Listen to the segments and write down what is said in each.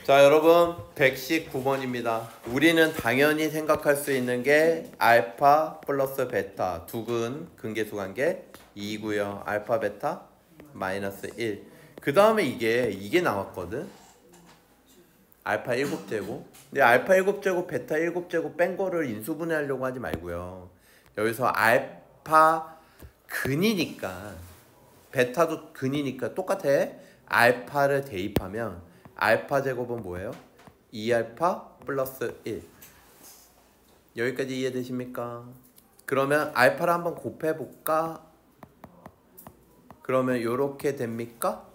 자, 여러분 119번입니다. 우리는 당연히 생각할 수 있는 게 알파 플러스 베타 두근 근계수 관계 2고요. 알파 베타 마이너스 1. 그 다음에 이게 나왔거든. 알파 7제곱. 근데 알파 7제곱 베타 7제곱 뺀 거를 인수분해하려고 하지 말고요. 여기서 알파 근이니까 베타도 근이니까 똑같아. 알파를 대입하면 알파 제곱은 뭐예요? 2알파 플러스 1. 여기까지 이해되십니까? 그러면 알파를 한번 곱해볼까? 그러면 요렇게 됩니까?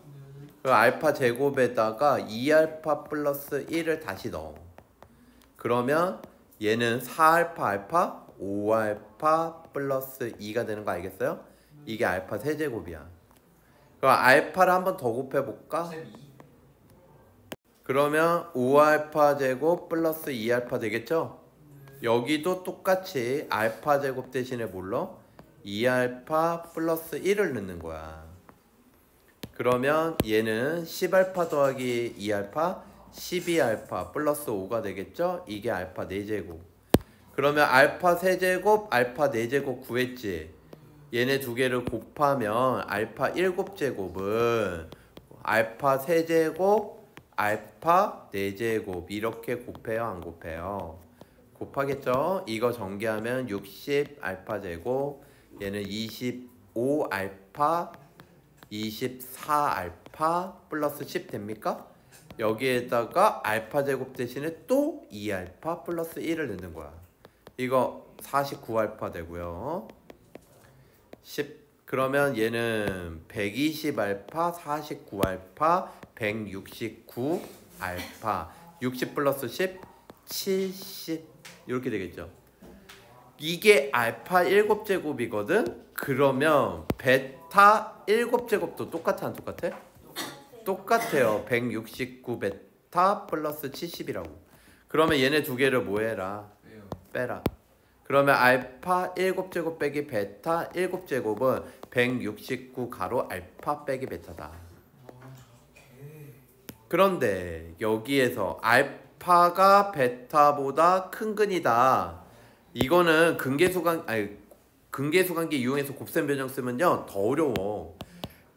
알파 제곱에다가 2알파 플러스 1을 다시 넣어. 그러면 얘는 4알파 알파 5알파 플러스 2가 되는 거 알겠어요? 이게 알파 세제곱이야. 그럼 알파를 한번 더 곱해볼까? 그러면 5알파 제곱 플러스 2알파 되겠죠? 여기도 똑같이 알파 제곱 대신에 뭘로? 2알파 플러스 1을 넣는 거야. 그러면 얘는 10알파 더하기 2알파 12알파 플러스 5가 되겠죠? 이게 알파 4제곱. 그러면 알파 세제곱 알파 4제곱 구했지? 얘네 두 개를 곱하면 알파 7제곱은 알파 세제곱 알파 4제곱 이렇게 곱해요 안 곱해요? 곱하겠죠? 이거 전개하면 60 알파 제곱, 얘는 25 알파 24 알파 플러스 10 됩니까? 여기에다가 알파 제곱 대신에 또 2알파 플러스 1을 넣는 거야. 이거 49 알파 되고요. 10 그러면 얘는 120 알파 49 알파 169 알파 60 플러스 10 70 이렇게 되겠죠. 이게 알파 7제곱이거든. 그러면 베타 7제곱도 똑같아 안 똑같아? 똑같아요. 169 베타 플러스 70이라고. 그러면 얘네 두 개를 뭐 해라? 빼라. 그러면 알파 7제곱 빼기 베타 7제곱은 169 가로 알파 빼기 베타다. 그런데 여기에서 알파가 베타보다 큰 근이다. 이거는 근계수관계 이용해서 곱셈 변형 쓰면요 더 어려워.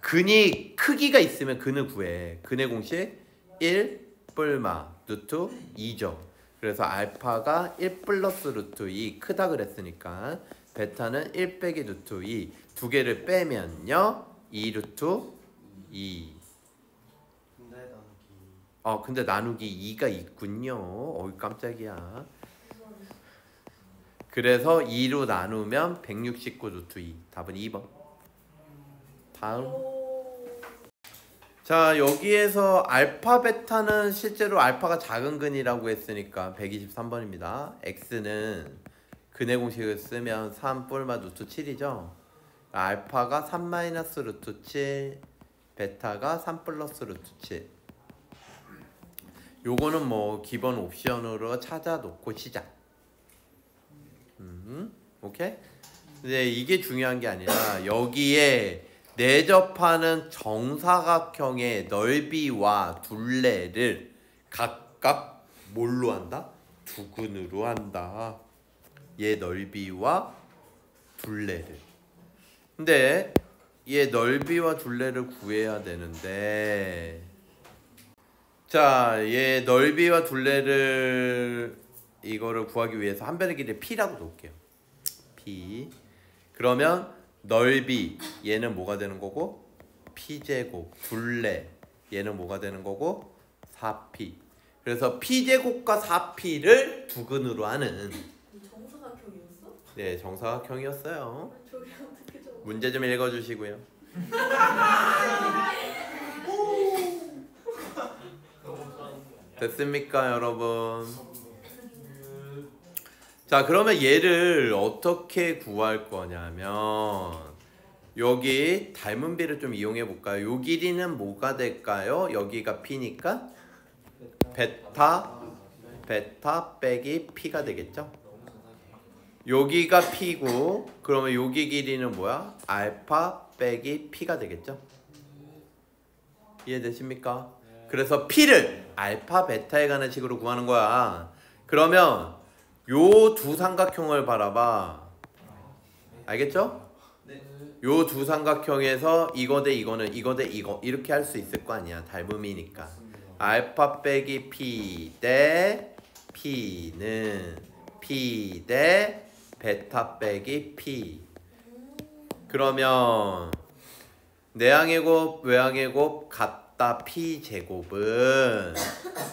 근이 크기가 있으면 근을 구해. 근의 공식 1 뿔마 루트 2죠. 그래서 알파가 1 플러스 루트 2 크다 그랬으니까 베타는 1 빼기 루트 2 두 개를 빼면요 2 루트 2. 근데 나누기 2가 있군요. 어이 깜짝이야. 그래서 2로 나누면 169 루트 2. 답은 2번. 다음. 자, 여기에서 알파 베타는 실제로 알파가 작은 근이라고 했으니까 123번입니다. x는 근의 공식을 쓰면 3 뿔마 루트 7이죠. 알파가 3 마이너스 루트 7, 베타가 3 플러스 루트 7. 요거는 뭐 기본 옵션으로 찾아 놓고 시작. 오케이? 근데 이게 중요한 게 아니라 여기에 내접하는 정사각형의 넓이와 둘레를 각각 뭘로 한다? 두근으로 한다. 얘 넓이와 둘레를. 근데 얘 넓이와 둘레를 구해야 되는데, 자, 얘 넓이와 둘레를 이거를 구하기 위해서 한 변의 길이 p라고 놓을게요. p. 그러면 넓이 얘는 뭐가 되는 거고? p제곱. 둘레 얘는 뭐가 되는 거고? 4p. 그래서 p제곱과 4p를 두근으로 하는. 정사각형이었어? 네, 정사각형이었어요. 저기 어떻게 적어? 문제 좀 읽어주시고요. 됐습니까, 여러분? 자, 그러면 얘를 어떻게 구할 거냐면 여기 닮은 비를 좀 이용해 볼까요? 요 길이는 뭐가 될까요? 여기가 p니까 베타 빼기 p가 되겠죠? 여기가 p고 그러면 여기 길이는 뭐야? 알파 빼기 p가 되겠죠? 이해되십니까? 그래서 P를 알파 베타에 관한 식으로 구하는 거야. 그러면 요 두 삼각형을 바라봐. 알겠죠? 네. 요 두 삼각형에서 이거 대 이거는 이거 대 이거 이렇게 할 수 있을 거 아니야. 닮음이니까. 알파 빼기 P 대 P는 P 대 베타 빼기 P. 그러면 내항의 곱 외항의 곱 같다 P 제곱은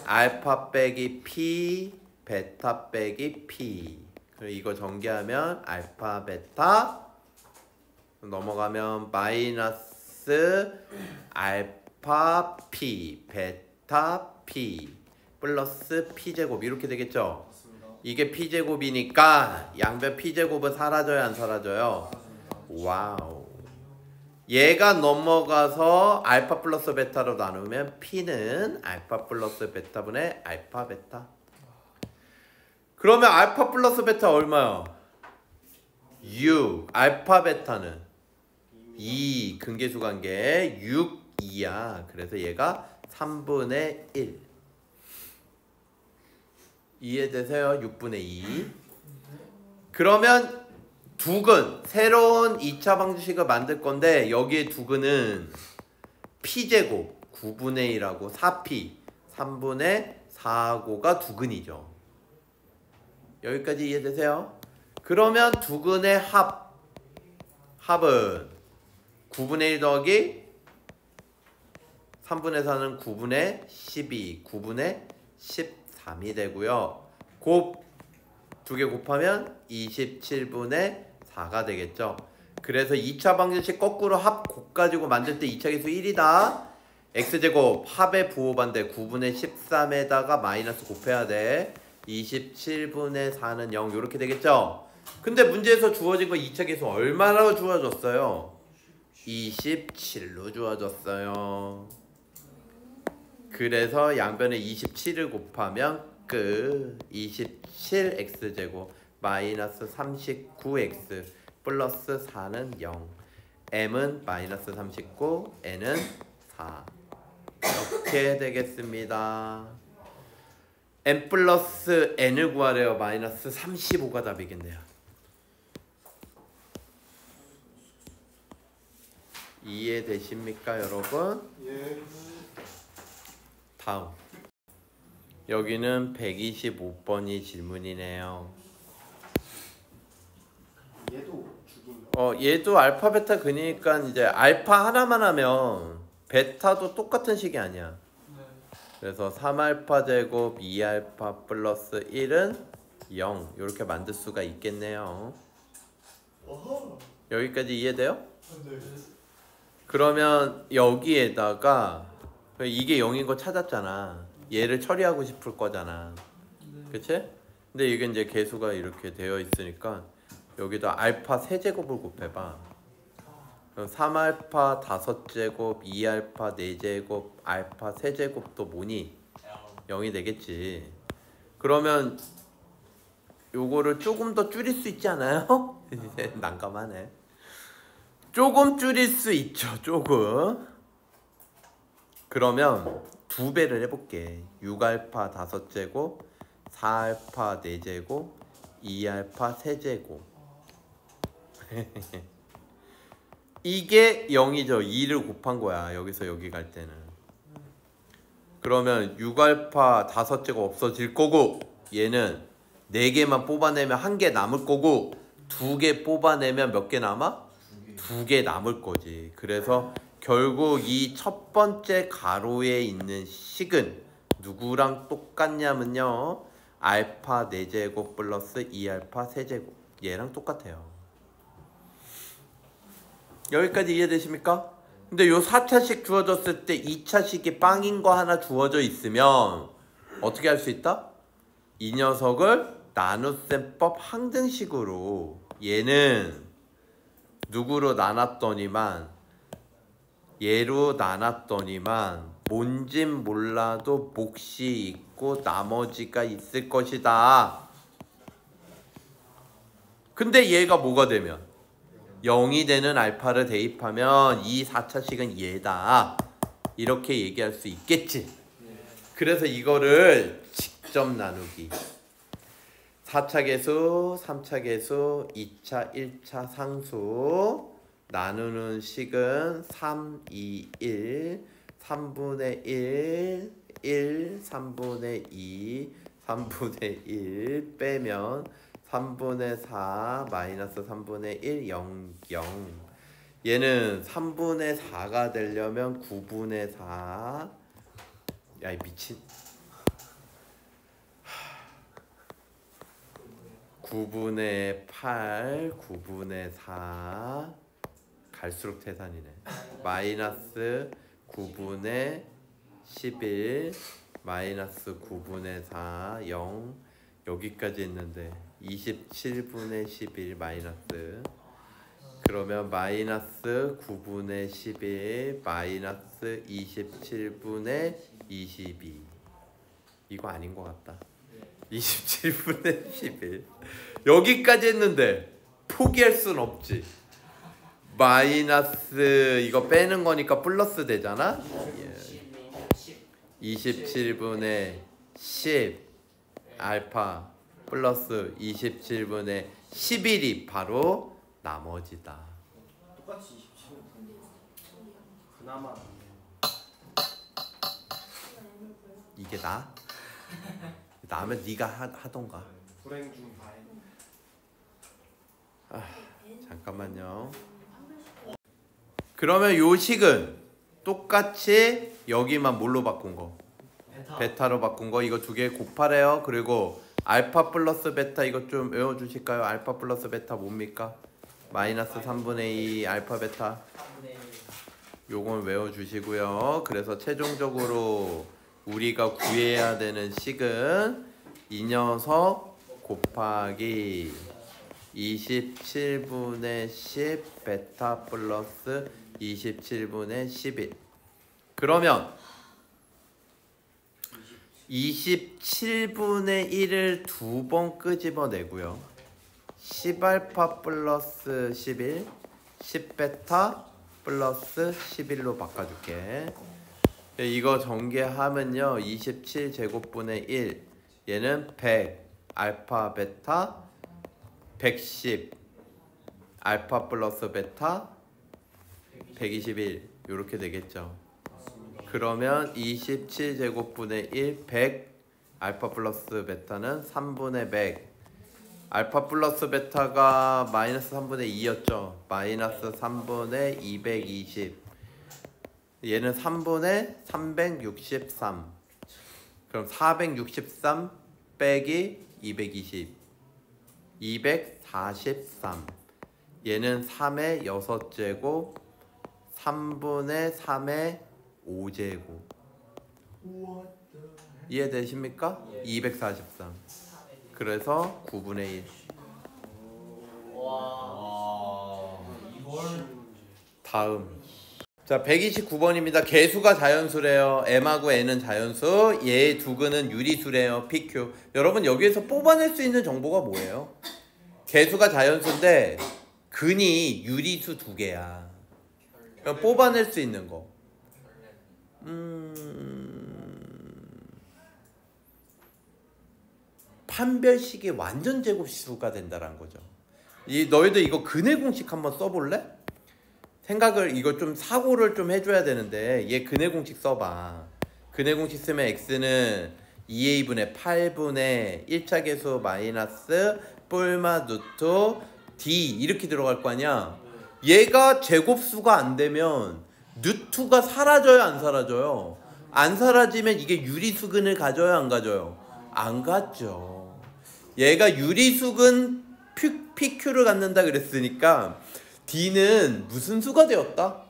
알파 빼기 P 베타 빼기 P. 그리고 이거 전개하면 알파 베타 넘어가면 마이너스 알파 P 베타 P 플러스 P 제곱 이렇게 되겠죠? 이게 P 제곱이니까 양변 P 제곱은 사라져요 안 사라져요? 와우. 얘가 넘어가서 알파 플러스 베타로 나누면 P는 알파 플러스 베타분의 알파 베타. 그러면 알파 플러스 베타 얼마야? 6. 알파 베타는 2. 근계수 관계 6, 2야. 그래서 얘가 3분의 1. 이해되세요? 6분의 2. 그러면 두근 새로운 2차 방정식을 만들 건데 여기에 두근은 P제곱 9분의 1하고 4P 3분의 4하고가 두근이죠. 여기까지 이해되세요? 그러면 두근의 합은 9분의 1 더하기 3분의 4는 9분의 12 9분의 13이 되고요. 곱 두 개 곱하면 27분의 4가 되겠죠. 그래서 2차 방정식 거꾸로 합 곱 가지고 만들 때 2차 계수 1이다. x제곱 합의 부호반대 9분의 13에다가 마이너스 곱해야 돼. 27분의 4는 0 이렇게 되겠죠. 근데 문제에서 주어진 거 2차 계수 얼마나 주어졌어요? 27로 주어졌어요. 그래서 양변에 27을 곱하면 끝. 27x제곱 마이너스 39x 플러스 4는 0. m은 마이너스 39, n은 4. 이렇게 되겠습니다. m 플러스 n을 구하래요. 마이너스 35가 답이겠네요. 이해되십니까 여러분? 예. 다음 여기는 125번이 질문이네요. 얘도 죽인가? 얘도 알파 베타 그니까 이제 알파 하나만 하면 베타도 똑같은 식이 아니야. 그래서 3알파 제곱 2알파 플러스 1은 0 이렇게 만들 수가 있겠네요. 어허. 여기까지 이해돼요? 네. 그러면 여기에다가 이게 0인 거 찾았잖아. 얘를 처리하고 싶을 거잖아. 그치? 근데 이게 이제 개수가 이렇게 되어 있으니까 여기다 알파 세제곱을 곱해봐. 그럼 3알파 5제곱 2알파 4제곱 알파 세제곱도 뭐니? 0이 되겠지. 그러면 요거를 조금 더 줄일 수 있지 않아요? 이제 난감하네. 조금 줄일 수 있죠. 조금. 그러면 2배를 해볼게. 6알파 5제곱 4알파 4제곱 2알파 세제곱 이게 0이죠. 2를 곱한 거야. 여기서 여기 갈 때는. 그러면 6알파 5제곱 없어질 거고 얘는 4개만 뽑아내면 1개 남을 거고 2개 뽑아내면 몇 개 남아? 2개 남을 거지. 그래서 결국 이 첫 번째 가로에 있는 식은 누구랑 똑같냐면요. 알파 4제곱 플러스 2알파 세제곱 얘랑 똑같아요. 여기까지 이해되십니까? 근데 요 4차식 주어졌을 때 2차식이 빵인 거 하나 주어져 있으면 어떻게 할 수 있다? 이 녀석을 나눗셈법 항등식으로 얘는 누구로 나눴더니만 얘로 나눴더니만 뭔진 몰라도 몫이 있고 나머지가 있을 것이다. 근데 얘가 뭐가 되면 0이 되는 알파를 대입하면 이 4차식은 얘다. 이렇게 얘기할 수 있겠지. 그래서 이거를 직접 나누기. 4차 계수, 3차 계수, 2차, 1차 상수 나누는 식은 3, 2, 1, 3분의 1, 1, 3분의 2, 3분의 1 빼면 3분의 4 마이너스 3분의 1, 0, 0. 얘는 3분의 4가 되려면 9분의 4. 야, 이 미친. 9분의 8, 9분의 4. 갈수록 태산이네. 마이너스 9분의 11, 마이너스 9분의 4, 0. 여기까지 했는데 27분의 11 마이너스. 그러면 마이너스 9분의 11 마이너스 27분의 22. 이거 아닌 것 같다. 27분의 11. 여기까지 했는데 포기할 순 없지. 마이너스 이거 빼는 거니까 플러스 되잖아. 27분의 10 알파 플러스 27분의 11이 바로 나머지다. 똑같이 27은 그나마 이게 나? 나면 네가 하던가. 불행 중 다행. 잠깐만요. 그러면 요 식은 똑같이 여기만 뭘로 바꾼 거? 베타로 바꾼 거. 이거 두 개 곱하래요. 그리고 알파 플러스 베타 이거 좀 외워주실까요? 알파 플러스 베타 뭡니까? 마이너스 3분의 2 알파 베타. 요건 외워주시고요. 그래서 최종적으로 우리가 구해야 되는 식은 이 녀석 곱하기 27분의 10 베타 플러스 27분의 11. 그러면 27분의 1을 두 번 끄집어내고요. 10알파 플러스 11, 10베타 플러스 11로 바꿔줄게. 이거 전개하면요. 27제곱분의 1 얘는 100 알파 베타 110 알파 플러스 베타 121 이렇게 되겠죠. 그러면 27제곱분의 1 100 알파 플러스 베타는 3분의 100. 알파 플러스 베타가 마이너스 3분의 2였죠. 마이너스 3분의 220. 얘는 3분의 363. 그럼 463 빼기 220 243. 얘는 3의 6제곱 3분의 3의 5제곱. 이해되십니까? 243. 그래서 9분의 1. 다음. 자, 129번입니다. 개수가 자연수래요. m하고 n은 자연수, 얘 두근은 유리수래요. pq. 여러분 여기에서 뽑아낼 수 있는 정보가 뭐예요? 개수가 자연수인데 근이 유리수 두 개야. 그럼 뽑아낼 수 있는 거. 판별식의 완전 제곱수가 된다는 거죠. 너희들 이거 근의 공식 한번 써볼래? 생각을 이거 좀 사고를 좀 해줘야 되는데 얘 근의 공식 써봐. 근의 공식 쓰면 x는 2a분의 8분의 1차 계수 마이너스 뿔마 루트 d 이렇게 들어갈 거 아니야. 얘가 제곱수가 안 되면 루트가 사라져요 안 사라져요? 안 사라지면 이게 유리수근을 가져요 안 가져요? 안 갖죠. 얘가 유리수근 PQ를 갖는다 그랬으니까 D는 무슨 수가 되었다?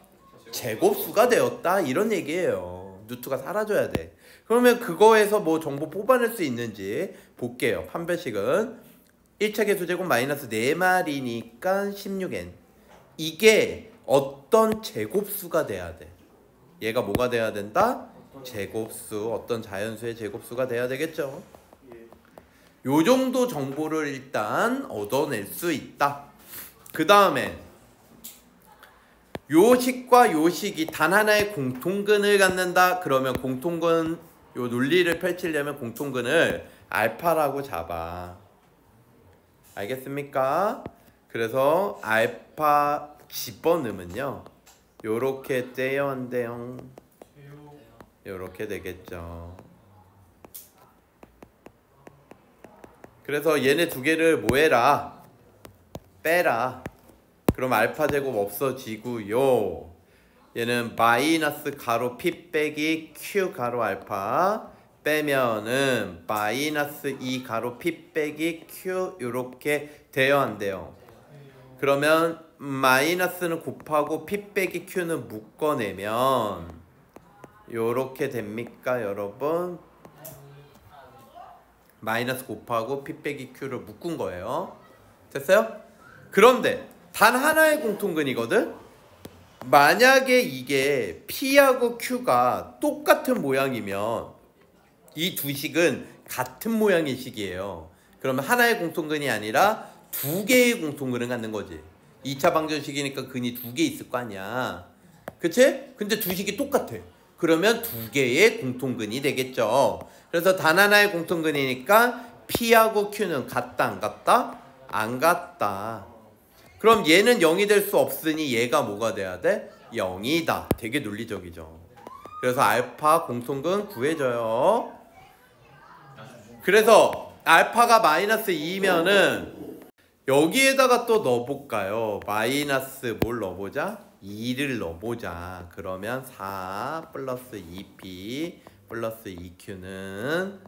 제곱수가 되었다 이런 얘기예요. 루트가 사라져야 돼. 그러면 그거에서 뭐 정보 뽑아낼 수 있는지 볼게요. 판별식은 1차 개수제곱 마이너스 4마리니까 16n. 이게 어떤 제곱수가 돼야 돼? 얘가 뭐가 돼야 된다? 제곱수. 어떤 자연수의 제곱수가 돼야 되겠죠. 요 정도 정보를 일단 얻어낼 수 있다. 그 다음에 요 식과 요 식이 단 하나의 공통근을 갖는다. 그러면 공통근 요 논리를 펼치려면 공통근을 알파라고 잡아. 알겠습니까? 그래서 알파 집어넣으면요 요렇게 떼어온대요. 요렇게 되겠죠. 그래서 얘네 두 개를 뭐 해라? 빼라. 그럼 알파 제곱 없어지고요. 얘는 마이너스 가로 p 빼기 q 가로 알파 빼면은 마이너스 2 가로 p 빼기 q 요렇게 되어야 한대요. 그러면 마이너스는 곱하고 p 빼기 q는 묶어내면 요렇게 됩니까 여러분? 마이너스 곱하고 p 빼기 q를 묶은 거예요. 됐어요? 그런데 단 하나의 공통근이거든? 만약에 이게 P하고 Q가 똑같은 모양이면 이 두 식은 같은 모양의 식이에요. 그러면 하나의 공통근이 아니라 두 개의 공통근을 갖는 거지. 2차 방정식이니까 근이 두 개 있을 거 아니야. 그치? 근데 두 식이 똑같아. 그러면 두 개의 공통근이 되겠죠. 그래서 단 하나의 공통근이니까 P하고 Q는 같다 안 같다? 안 같다. 그럼 얘는 0이 될 수 없으니 얘가 뭐가 돼야 돼? 0이다. 되게 논리적이죠. 그래서 알파 공통근 구해줘요. 그래서 알파가 마이너스 2면은 여기에다가 또 넣어볼까요? 마이너스 뭘 넣어보자? 2를 넣어보자. 그러면 4 플러스 2p 플러스 2q는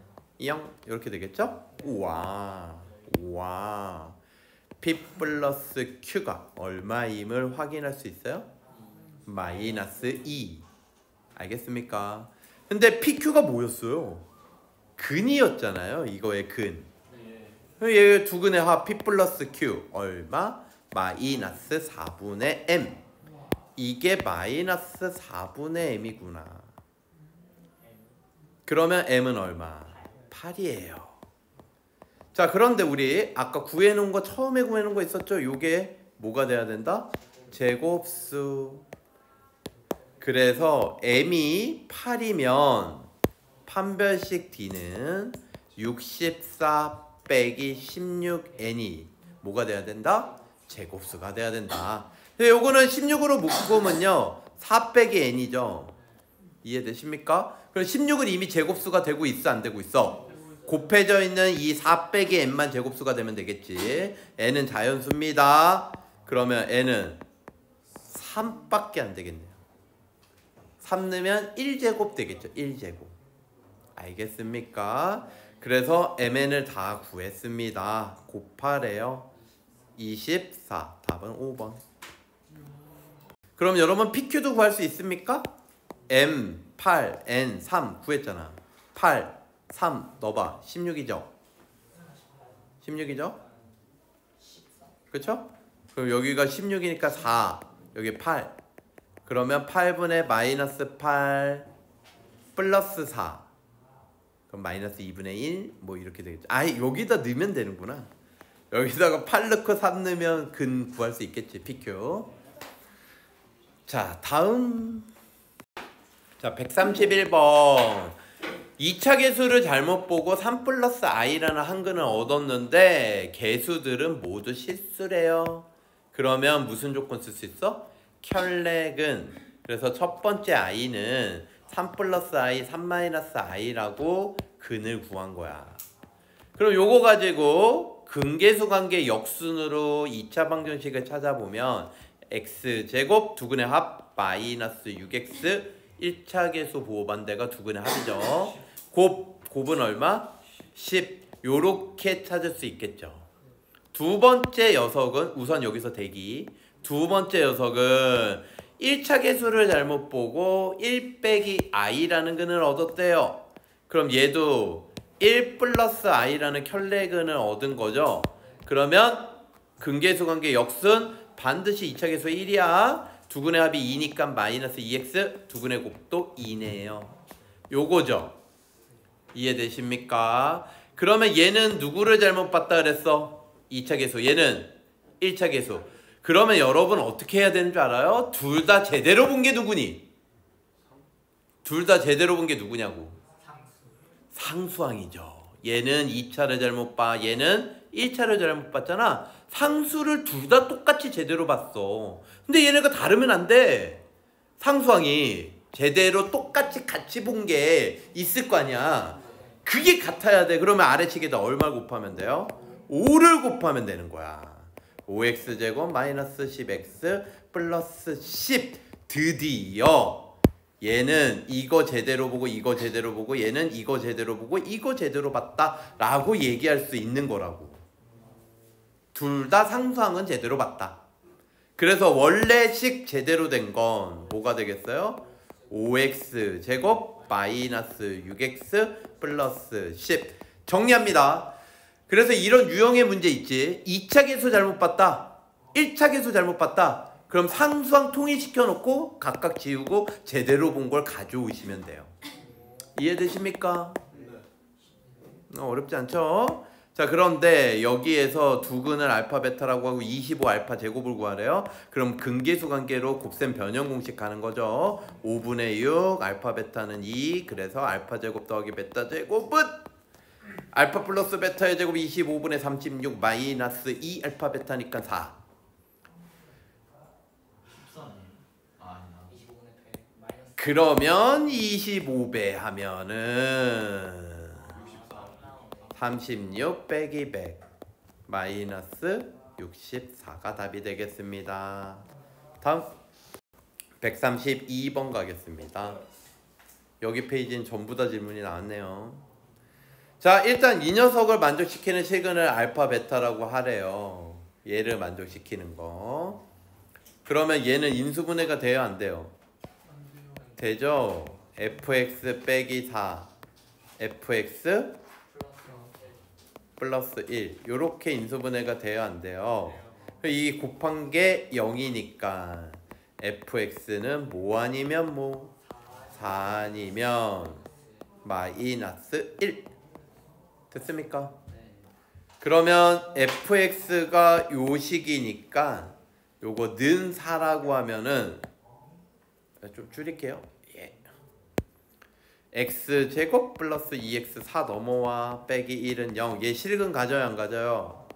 0 이렇게 되겠죠? 우와 우와 p 플러스 q가 얼마임을 확인할 수 있어요? 마이너스 2. 알겠습니까? 근데 pq가 뭐였어요? 근이었잖아요. 이거의 근. 얘 두 근의 합 p 플러스 q 얼마? 마이너스 4분의 m. 이게 마이너스 4분의 m이구나. 그러면 m은 얼마? 8이에요. 자, 그런데 우리 아까 구해놓은 거 처음에 구해놓은 거 있었죠? 요게 뭐가 돼야 된다? 제곱수. 그래서 m이 8이면 판별식 d는 64 빼기 16n이 뭐가 돼야 된다? 제곱수가 돼야 된다. 요거는 16으로 묶으면요 4 빼기 n이죠. 이해되십니까? 그럼 16은 이미 제곱수가 되고 있어 안 되고 있어? 곱해져 있는 이 4 빼기 n만 제곱수가 되면 되겠지. n은 자연수입니다. 그러면 n은 3밖에 안 되겠네요. 3 넣으면 1제곱 되겠죠. 1제곱. 알겠습니까? 그래서 mn을 다 구했습니다. 곱하래요. 24. 답은 5번. 그럼 여러분 PQ도 구할 수 있습니까? M, 8, N, 3 구했잖아. 8, 3 넣어봐. 16이죠? 16이죠? 그쵸? 그럼 여기가 16이니까 4 여기 8 그러면 8분의 마이너스 8 플러스 4 그럼 마이너스 2분의 1 뭐 이렇게 되겠죠. 아예 여기다 넣으면 되는구나. 여기다가 8 넣고 3 넣으면 근 구할 수 있겠지. PQ. 자 다음 자 131번 2차 계수를 잘못 보고 3 플러스 i라는 한근을 얻었는데 계수들은 모두 실수래요. 그러면 무슨 조건 쓸 수 있어? 켤레근. 그래서 첫 번째 i는 3 플러스 i, 3 마이너스 i라고 근을 구한 거야. 그럼 요거 가지고 근계수 관계 역순으로 2차 방정식을 찾아보면 x제곱 두근의 합 마이너스 6x 1차 계수 보호반대가 두근의 합이죠. 곱은 얼마? 10 요렇게 찾을 수 있겠죠. 두 번째 녀석은 우선 여기서 대기. 두 번째 녀석은 1차 계수를 잘못 보고 1 빼기 i라는 근을 얻었대요. 그럼 얘도 1 플러스 i라는 켤레근을 얻은 거죠. 그러면 근계수 관계 역순 반드시 2차 계수 1이야. 두근의 합이 2니까 마이너스 2x 두근의 곱도 2네요. 요거죠. 이해되십니까? 그러면 얘는 누구를 잘못 봤다 그랬어? 2차 계수. 얘는 1차 계수. 그러면 여러분 어떻게 해야 되는 줄 알아요? 둘 다 제대로 본 게 누구니? 둘 다 제대로 본 게 누구냐고. 상수항이죠. 얘는 2차를 잘못 봐. 얘는 1차를 잘못 봤잖아. 상수를 둘 다 똑같이 제대로 봤어. 근데 얘네가 다르면 안 돼. 상수항이 제대로 똑같이 같이 본 게 있을 거 아니야. 그게 같아야 돼. 그러면 아래측에다 얼마 곱하면 돼요? 5를 곱하면 되는 거야. 5x제곱 마이너스 10x 플러스 10. 드디어 얘는 이거 제대로 보고 이거 제대로 보고 얘는 이거 제대로 보고 이거 제대로 봤다 라고 얘기할 수 있는 거라고. 둘 다 상수항은 제대로 봤다. 그래서 원래식 제대로 된 건 뭐가 되겠어요? 5x 제곱 마이너스 6x 플러스 10. 정리합니다. 그래서 이런 유형의 문제 있지. 2차 계수 잘못 봤다, 1차 계수 잘못 봤다. 그럼 상수항 통일시켜 놓고 각각 지우고 제대로 본 걸 가져오시면 돼요. 이해되십니까? 어렵지 않죠? 자, 그런데 여기에서 두근을 알파 베타라고 하고 25 알파 제곱을 구하래요. 그럼 근계수 관계로 곱셈 변형 공식 가는 거죠. 5분의 6 알파 베타는 2. 그래서 알파 제곱 더하기 베타 제곱은 알파 플러스 베타의 제곱 25분의 36 마이너스 2 알파 베타니까 4. 그러면 25배 하면은 36 빼기 100 마이너스 64가 답이 되겠습니다. 다음 132번 가겠습니다. 여기 페이지는 전부 다 질문이 나왔네요. 자, 일단 이 녀석을 만족시키는 시그널 알파 베타라고 하래요. 얘를 만족시키는 거. 그러면 얘는 인수분해가 돼요, 안 돼요? 되죠? fx 빼기 4 fx 플러스 1 요렇게 인수분해가 돼요, 안 돼요? 이 곱한 게 0이니까 fx는 뭐 아니면 뭐 4 아니면 마이너스 1 됐습니까? 그러면 fx가 요 식이니까 요거 는 4라고 하면은 좀 줄일게요. 예. x제곱 플러스 2x 4 넘어와 빼기 1은 0. 얘 실근 가져요, 안 가져요?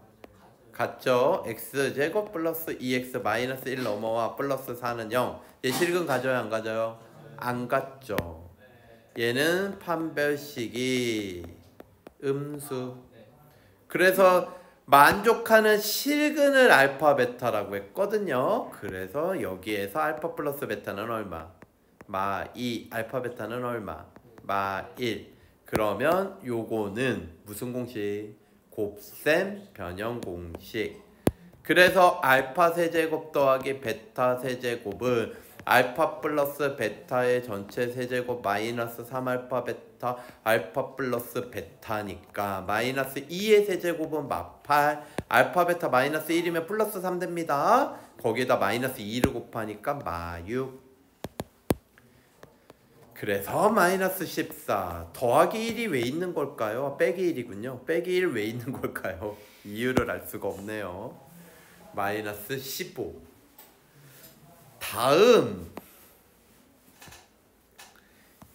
같죠? x제곱 플러스 2x 마이너스 1 넘어와 플러스 4는 0. 얘 실근 가져요, 안 가져요? 안 갔죠. 얘는 판별식이 음수. 그래서 만족하는 실근을 알파 베타라고 했거든요. 그래서 여기에서 알파 플러스 베타는 얼마? 마 2. 알파 베타는 얼마? 마 1. 그러면 요거는 무슨 공식? 곱셈 변형 공식. 그래서 알파 세제곱 더하기 베타 세제곱은 알파 플러스 베타의 전체 세제곱 마이너스 3알파 베타 알파 플러스 베타니까 마이너스 2의 세제곱은 마8 알파 베타 마이너스 1이면 플러스 3 됩니다. 거기에다 마이너스 2를 곱하니까 마6. 그래서 마이너스 14 더하기 1이 왜 있는 걸까요? 빼기 1이군요. 빼기 1 왜 있는 걸까요? 이유를 알 수가 없네요. 마이너스 15. 다음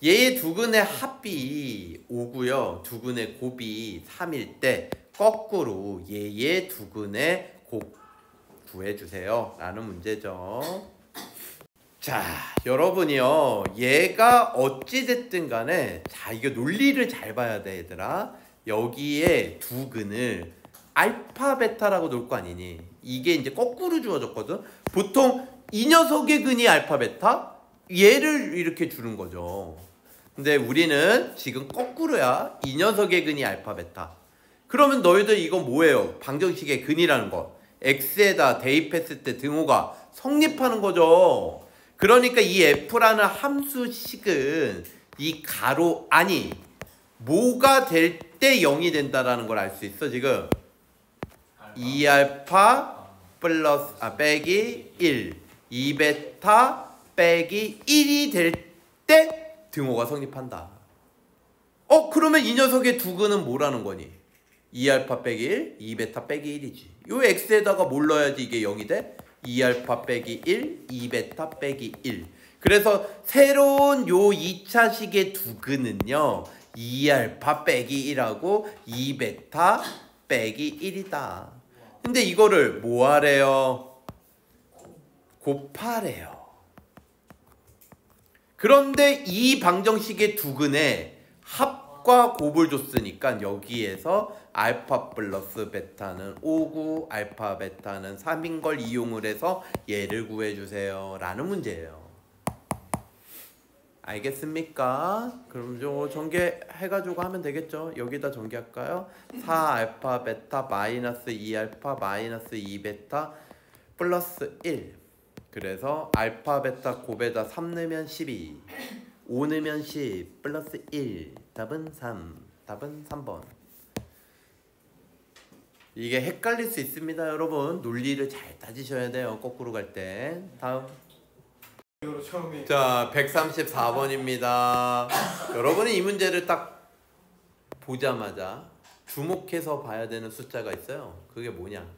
얘의 두근의 합이 5고요. 두근의 곱이 3일 때 거꾸로 얘의 두근의 곱 구해주세요 라는 문제죠. 자, 여러분이요, 얘가 어찌됐든 간에 자, 이거 논리를 잘 봐야 돼, 얘들아. 여기에 두근을 알파 베타라고 놓을 거 아니니? 이게 이제 거꾸로 주어졌거든. 보통 이 녀석의 근이 알파 베타, 얘를 이렇게 주는 거죠. 근데 우리는 지금 거꾸로야. 이 녀석의 근이 알파 베타. 그러면 너희들 이거 뭐예요? 방정식의 근이라는 거. x에다 대입했을 때 등호가 성립하는 거죠. 그러니까 이 f라는 함수식은 이 가로 안이 뭐가 될 때 0이 된다라는 걸 알 수 있어 지금. 2알파 플러스 빼기 1 2베타 빼기 1이 될 때 등호가 성립한다. 그러면 이 녀석의 두근은 뭐라는 거니? 2알파 빼기 1 2베타 빼기 1이지. 요 x에다가 뭘 넣어야지 이게 0이 돼? 2알파 빼기 1 2베타 빼기 1. 그래서 새로운 요 2차식의 두근은요 2알파 빼기 1하고 2베타 빼기 1이다. 근데 이거를 뭐 하래요? 곱하래요. 그런데 이 방정식의 두 근에 합과 곱을 줬으니까 여기에서 알파 플러스 베타는 5고 알파 베타는 3인 걸 이용을 해서 얘를 구해주세요 라는 문제예요. 알겠습니까? 그럼 저 전개해가지고 하면 되겠죠? 여기다 전개할까요? 4알파 베타 마이너스 2알파 마이너스 2베타 플러스 1. 그래서 알파 베타 곱에다 3 넣으면 12, 5 넣으면 10 플러스 1. 답은 3. 답은 3번. 이게 헷갈릴 수 있습니다 여러분. 논리를 잘 따지셔야 돼요 거꾸로 갈 때. 다음. 자 134번입니다 여러분은 이 문제를 딱 보자마자 주목해서 봐야 되는 숫자가 있어요. 그게 뭐냐?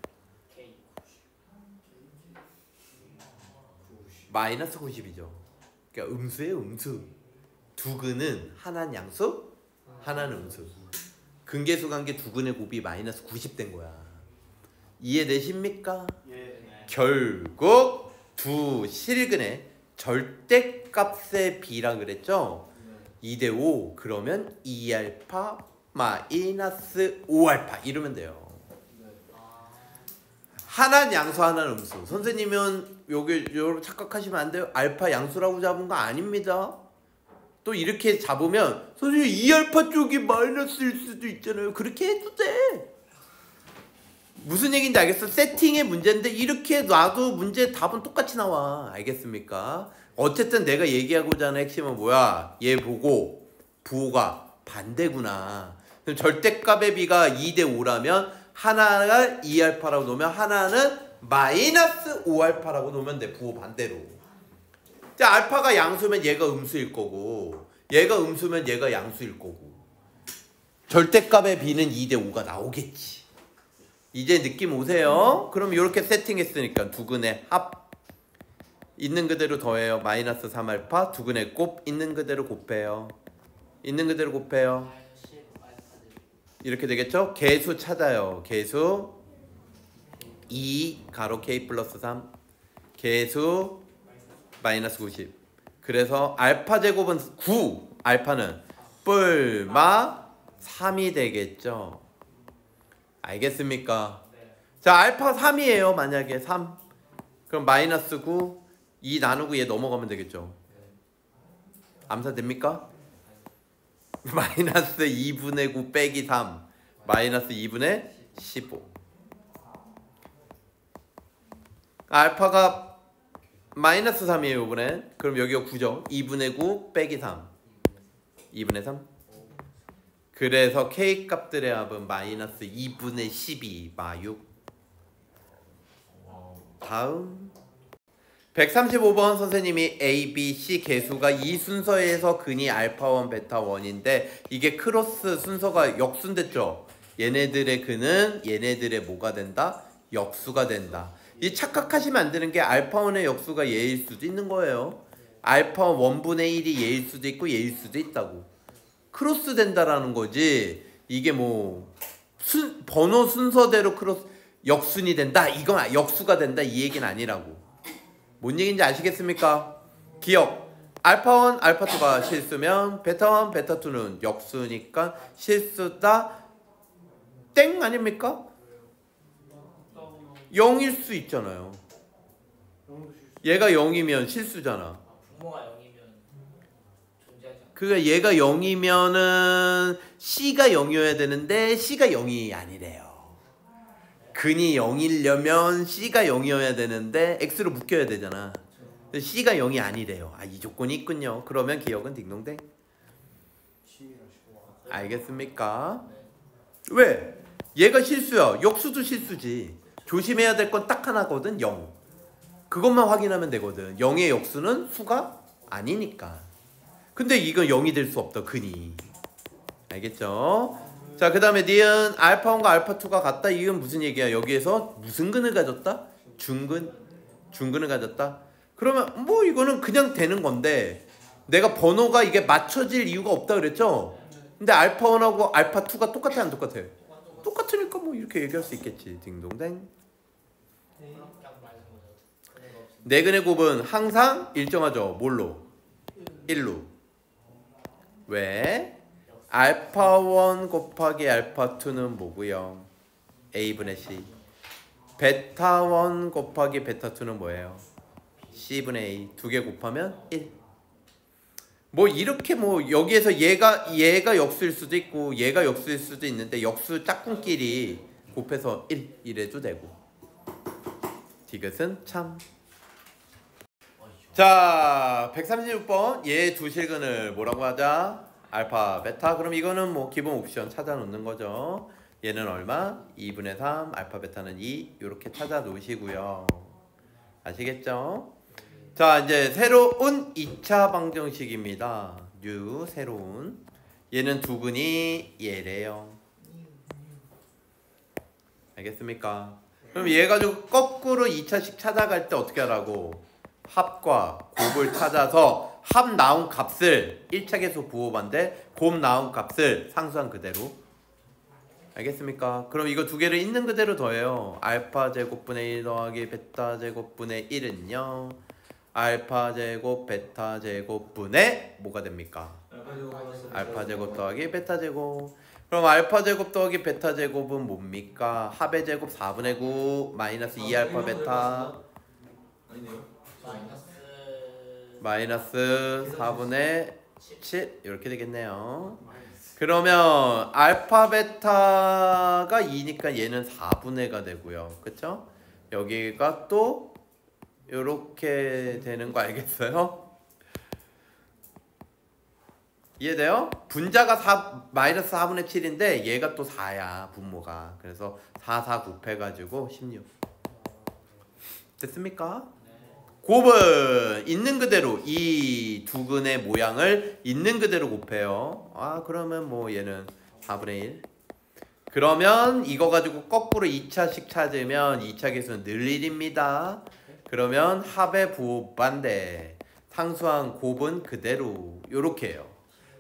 마이너스 90이죠. 그러니까 음수예요 음수. 두 근은 하나는 양수 하나는 음수. 근계수 관계 두 근의 곱이 마이너스 90 된 거야. 이해되십니까? 예. 결국 두 실근의 절대값의 비라 그랬죠? 2대5 그러면 2알파 마이너스 5알파 이러면 돼요. 하나는 양수 하나는 음수. 선생님은 여기 여러분 착각하시면 안 돼요. 알파 양수라고 잡은 거 아닙니다. 또 이렇게 잡으면 선생님 2알파 쪽이 마이너스일 수도 있잖아요. 그렇게 해도 돼. 무슨 얘기인지 알겠어? 세팅의 문제인데 이렇게 놔도 문제 답은 똑같이 나와. 알겠습니까? 어쨌든 내가 얘기하고자 하는 핵심은 뭐야? 얘 보고 부호가 반대구나. 그럼 절대값의 비가 2대5라면 하나가 2알파라고 놓으면 하나는 마이너스 5알파라고 놓으면 돼. 부호 반대로. 자, 알파가 양수면 얘가 음수일 거고 얘가 음수면 얘가 양수일 거고 절대값의 비는 2대5가 나오겠지. 이제 느낌 오세요? 그럼 이렇게 세팅했으니까 두 근의 합 있는 그대로 더해요. 마이너스 3알파 두 근의 곱 있는 그대로 곱해요. 있는 그대로 곱해요. 이렇게 되겠죠? 개수 찾아요. 개수 2 가로 k 플러스 3 개수 마이너스 90. 그래서 알파 제곱은 9 알파는 뿔마 3이 되겠죠. 알겠습니까? 자 알파 3이에요. 만약에 3 그럼 마이너스 9 2 나누고 얘 넘어가면 되겠죠. 암산됩니까? 마이너스 2분의 9 빼기 3 마이너스 2분의 15. 알파가 마이너스 3이에요 이번엔. 그럼 여기가 9죠. 2분의 9 빼기 3 2분의 3. 그래서 K 값들의 합은 마이너스 2분의 12 마6. 다음 135번 선생님이 A, B, C 개수가 이 순서에서 근이 알파1, 베타1인데 이게 크로스 순서가 역순됐죠. 얘네들의 근은 얘네들의 뭐가 된다? 역수가 된다. 이 착각하시면 안 되는 게 알파1의 역수가 얘일 수도 있는 거예요. 알파 1분의 1이 얘일 수도 있고 얘일 수도 있다고. 크로스 된다라는 거지. 이게 뭐 번호 순서대로 크로스 역순이 된다. 이건 역수가 된다. 이 얘기는 아니라고. 뭔 얘기인지 아시겠습니까? 기억. 알파1, 알파2가 실수면 베타1, 베타2는 역수니까 실수다. 땡 아닙니까? 0일 수 있잖아요. 얘가 0이면 실수잖아. 분모가 0이면 존재하지 않아. 그러니까 얘가 0이면은 C가 0이어야 되는데 C가 0이 아니래요. 근이 0이려면 C가 0이어야 되는데 X로 묶여야 되잖아. C가 0이 아니래요. 아, 이 조건이 있군요. 그러면 기억은 딩동댕. 알겠습니까? 왜? 얘가 실수야. 역수도 실수지. 조심해야 될 건 딱 하나거든. 0. 그것만 확인하면 되거든. 0의 역수는 수가 아니니까. 근데 이건 0이 될 수 없다. 근이. 알겠죠? 자, 그 다음에 니은 알파1과 알파2가 같다. 이건 무슨 얘기야? 여기에서 무슨 근을 가졌다? 중근을 가졌다. 그러면 뭐 이거는 그냥 되는 건데 내가 번호가 이게 맞춰질 이유가 없다 그랬죠? 근데 알파 1하고 알파 2가 똑같아 안 똑같아? 똑같으니까 뭐 이렇게 얘기할 수 있겠지. 딩동댕. 네근의 곱은 항상 일정하죠. 뭘로? 1로. 왜? 알파 1 곱하기 알파 2는 뭐고요? A분의 C. 베타 1 곱하기 베타 2는 뭐예요? C분의 A. 두 개 곱하면 1. 뭐 이렇게 뭐 여기에서 얘가 역수일 수도 있고 얘가 역수일 수도 있는데 역수 짝꿍끼리 곱해서 1 이래도 되고. 디귿은 참. 자, 136번 얘 두 실근을 뭐라고 하자? 알파, 베타. 그럼 이거는 뭐 기본 옵션 찾아 놓는 거죠. 얘는 얼마? 2분의 3, 알파, 베타는 2. 이렇게 찾아 놓으시고요. 아시겠죠? 자, 이제 새로운 2차 방정식입니다. 새로운. 얘는 두근이 얘래요. 알겠습니까? 그럼 얘 가지고 거꾸로 2차식 찾아갈 때 어떻게 하라고? 합과 곱을 찾아서 합 나온 값을 1차 계수 부호반대 곱 나온 값을 상수한 그대로. 알겠습니까? 그럼 이거 두 개를 있는 그대로 더해요. 알파 제곱분의 1 더하기 베타 제곱분의 1은요. 알파 제곱 베타 제곱분의 뭐가 됩니까? 알파 제곱 더하기 베타 제곱. 그럼 알파 제곱 더하기 베타 제곱은 뭡니까? 합의 제곱 4분의 9 마이너스 2 알파 베타 마이너스 4분의 7 이렇게 되겠네요. 그러면 알파 베타가 2니까 얘는 4분의가 되고요. 그쵸? 여기가 또 이렇게 되는 거 알겠어요? 이해돼요? 분자가 마이너스 4분의 7인데 얘가 또 4야 분모가. 그래서 4 곱해가지고 16 됐습니까? 곱은 있는 그대로 이 두근의 모양을 있는 그대로 곱해요. 그러면 뭐 얘는 4분의 1. 그러면 이거 가지고 거꾸로 2차식 찾으면 2차 계수는 늘 1입니다. 그러면 합의 부호 반대 상수한 곱은 그대로 요렇게 해요.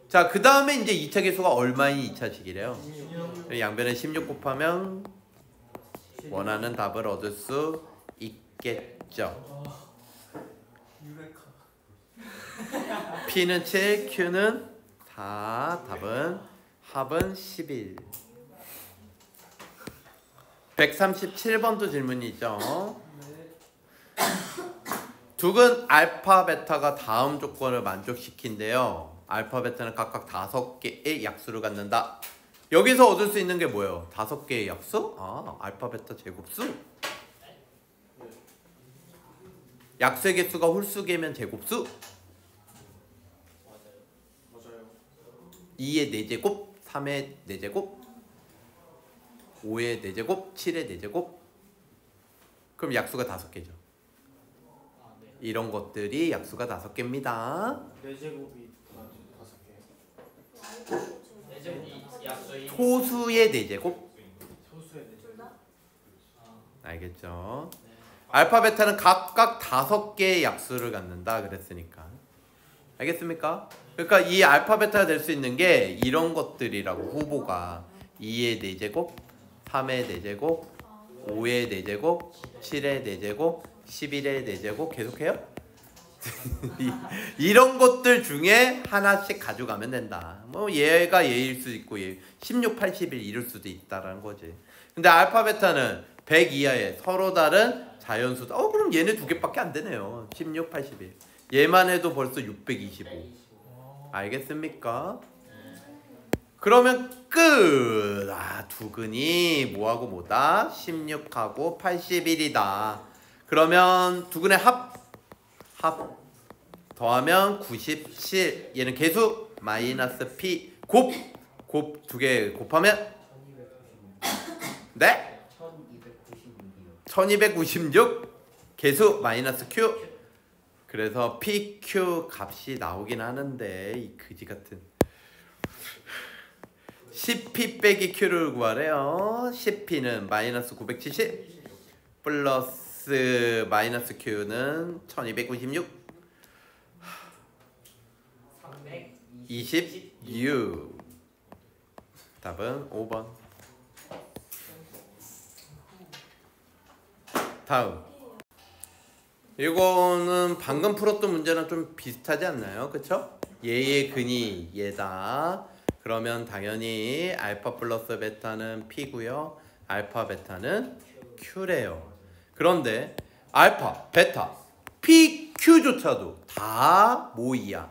자, 그 다음에 이제 2차 계수가 얼마인 2차식이래요? 양변에 16 곱하면 원하는 답을 얻을 수 있겠죠. P는 7, Q는 4, 합은 11. 137번도 질문이 있죠. 두근 알파, 베타가 다음 조건을 만족시킨대요. 알파, 베타는 각각 5개의 약수를 갖는다. 여기서 얻을 수 있는 게 뭐예요? 5개의 약수? 알파, 베타 제곱수? 약수의 개수가 홀수개면 제곱수? 맞아요. 2의 4제곱, 3의 4제곱, 5의 4제곱, 7의 4제곱. 그럼 약수가 5개죠. 이런 것들이 약수가 5개입니다. 4제곱이 5개요? 소수의 4제곱. 소수의 4제곱. 둘 다? 알겠죠? 알파, 베타는 각각 5개의 약수를 갖는다 그랬으니까. 알겠습니까? 그러니까 이 알파, 베타가 될 수 있는 게 이런 것들이라고. 후보가 2의 4제곱, 3의 4제곱, 5의 4제곱, 7의 4제곱, 11의 4제곱 계속해요? 이런 것들 중에 하나씩 가져가면 된다. 뭐 얘가 얘일 수도 있고 16, 81 이럴 수도 있다라는 거지. 근데 알파, 베타는 100 이하의 서로 다른 자연수다. 그럼 얘네 두 개밖에 안 되네요. 16, 81. 얘만 해도 벌써 625. 알겠습니까? 그러면 끝. 두근이 뭐하고 뭐다? 16하고 81이다. 그러면 두근의 합 더하면 97. 얘는 개수 마이너스 P 곱 두 개 곱하면 네? 1296 개수 마이너스 Q. 그래서 PQ 값이 나오긴 하는데 이 그지 같은 10P 빼기 Q를 구하래요. 10P는 마이너스 970 플러스 마이너스 Q는 1296 26. 답은 5번. 다음. 이거는 방금 풀었던 문제랑 좀 비슷하지 않나요? 그쵸? 얘의 근이 얘다. 그러면 당연히 알파 플러스 베타는 P고요. 알파 베타는 Q래요. 그런데 알파, 베타, P, Q조차도 다 뭐 이하?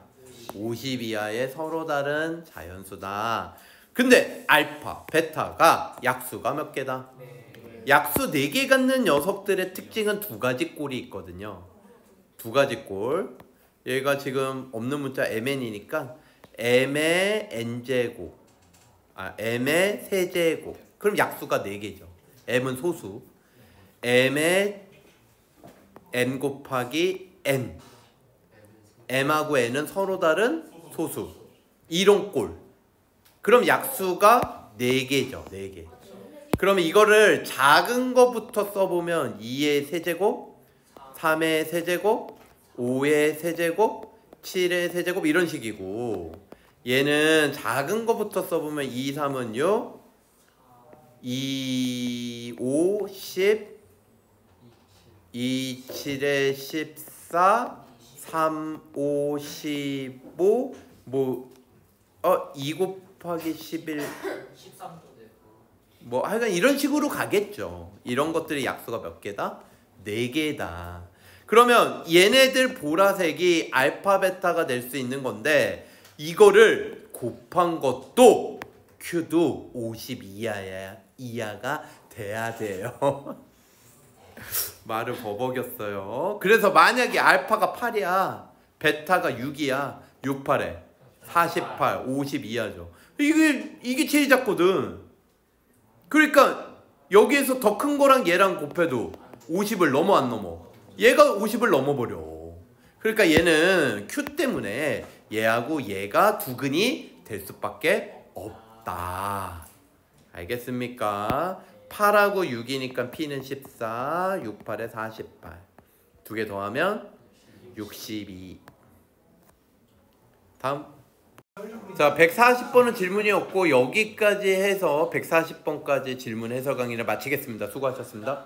50 이하의 서로 다른 자연수다. 근데 알파, 베타가 약수가 몇 개다? 약수 4개 갖는 녀석들의 특징은 두 가지 꼴이 있거든요. 두 가지 꼴. 얘가 지금 없는 문자 mn이니까 m의 n제곱, m의 세제곱. 그럼 약수가 4개죠. m은 소수. m의 n 곱하기 n. m하고 n은 서로 다른 소수. 이런 꼴. 그럼 약수가 4개죠. 4개. 그러면 이거를 작은 거부터 써보면 2의 세제곱, 3의 세제곱, 5의 세제곱, 7의 세제곱 이런 식이고, 얘는 작은 거부터 써보면 2, 3은 6, 2, 5, 10, 2, 7에 14, 3, 5, 15, 2 곱하기 11, 13도 되고. 하여간 이런 식으로 가겠죠. 이런 것들이 약수가 몇 개다? 4개다. 그러면 얘네들 보라색이 알파, 베타가 될 수 있는 건데, 이거를 곱한 것도 Q도 50 이하가 돼야 돼요. 말을 버벅였어요. 그래서 만약에 알파가 8이야, 베타가 6이야, 6, 8에 48, 50 이하죠. 이게 제일 작거든. 그러니까 여기에서 더 큰 거랑 얘랑 곱해도 50을 넘어 안 넘어? 얘가 50을 넘어버려. 그러니까 얘는 Q 때문에 얘하고 얘가 두근이 될 수밖에 없다. 알겠습니까? 8하고 6이니까 P는 14, 6, 8에 48. 두 개 더하면 62. 다음. 자, 140번은 질문이 없고 여기까지 해서 140번까지 질문 해설 강의를 마치겠습니다. 수고하셨습니다.